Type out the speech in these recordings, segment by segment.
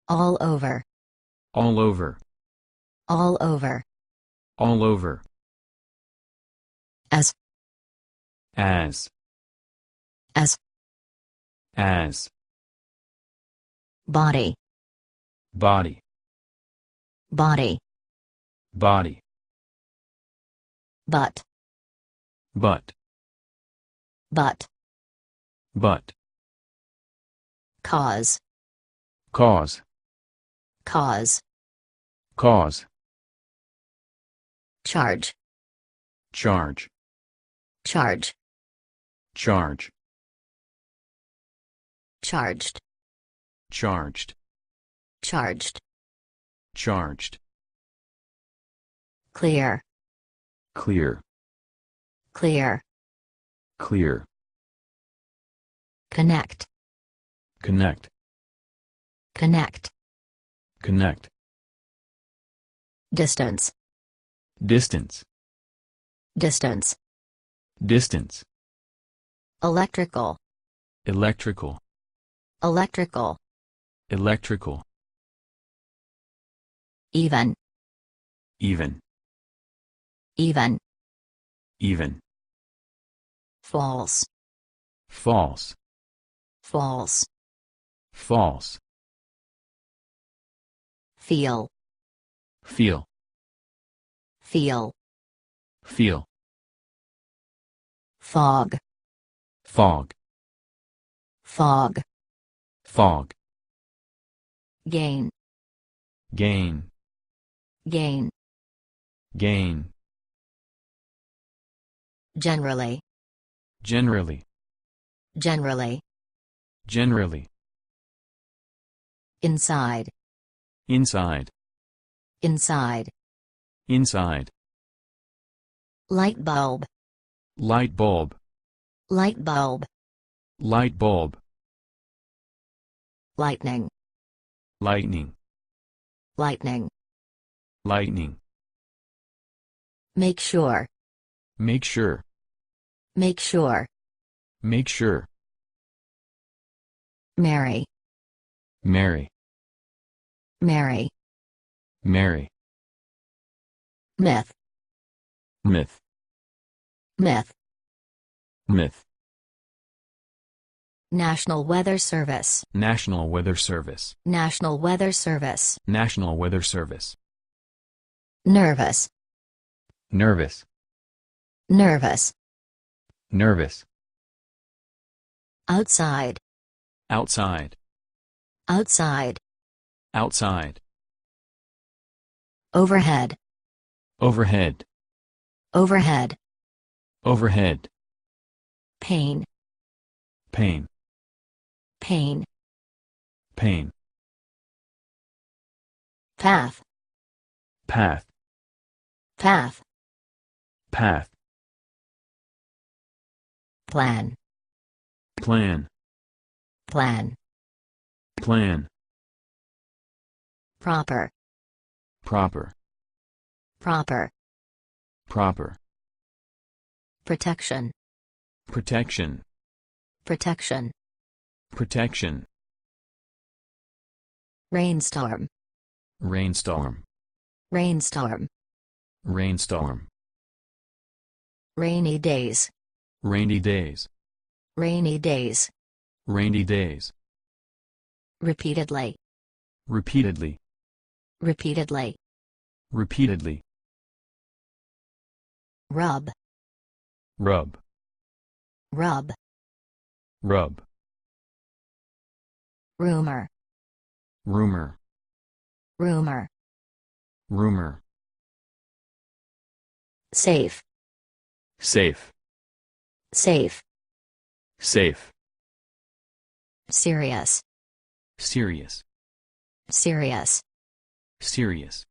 All over. All over. All over. All over. As. As. As. As. Body. Body. Body. Body. But. But. But. But. Cause. Cause. Cause. Cause. Charge. Charge. Charge. Charge. Charged. Charged. Charged. Charged. Clear. Clear. Clear. Clear. Connect. Connect. Connect. Connect. Distance. Distance. Distance. Distance. Electrical. Electrical. Electrical. Electrical. Even. Even. Even. Even. False. False. False. False. Feel. Feel. Feel. Feel. Fog. Fog. Fog. Fog. Gain. Gain. Gain. Gain. Generally. Generally. Generally. Generally. Inside. Inside. Inside. Inside. Light bulb. Light bulb. Light bulb. Light bulb. Lightning. Lightning. Lightning. Lightning. Make sure. Make sure. Make sure. Make sure. Marry. Marry. Marry. Marry. Myth. Myth. Myth. Myth. National Weather Service. National Weather Service. National Weather Service. National Weather Service. Nervous. Nervous. Nervous. Nervous. Outside. Outside. Outside. Outside. Overhead. Overhead. Overhead. Overhead. Pain. Pain. Pain. Pain. Path. Path. Path. Path. Plan. Plan. Plan. Plan. Proper. Proper. Proper. Proper. Protection. Protection. Protection. Protection. Rainstorm. Rainstorm. Rainstorm. Rainstorm. Rainy days. Rainy days. Rainy days. Rainy days. Repeatedly. Repeatedly. Repeatedly. Repeatedly. Rub. Rub. Rub. Rub. Rumor. Rumor. Rumor. Rumor. Safe. Safe. Safe. Safe. Serious. Serious. Serious. Serious.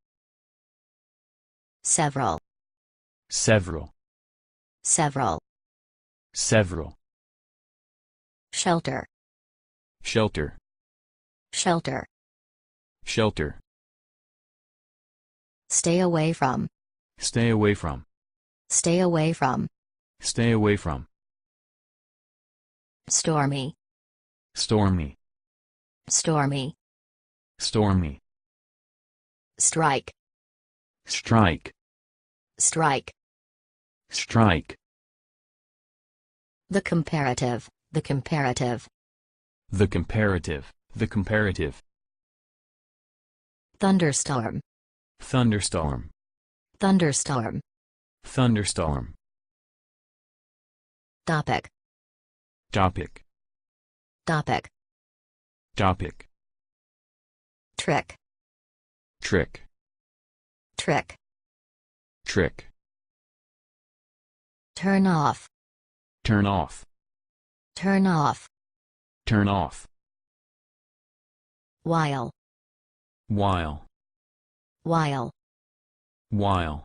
Several. Several. Several. Several. Shelter. Shelter. Shelter. Shelter. Stay away from. Stay away from. Stay away from. Stay away from. Stormy. Stormy. Stormy. stormy, strike, strike, strike. strike, The comparative, the comparative. the comparative, the comparative, Thunderstorm, thunderstorm, thunderstorm. thunderstorm, Topic, topic, topic. topic, Trick, trick, trick. trick, Turn off, turn off, turn off. turn off, While, while, while. while,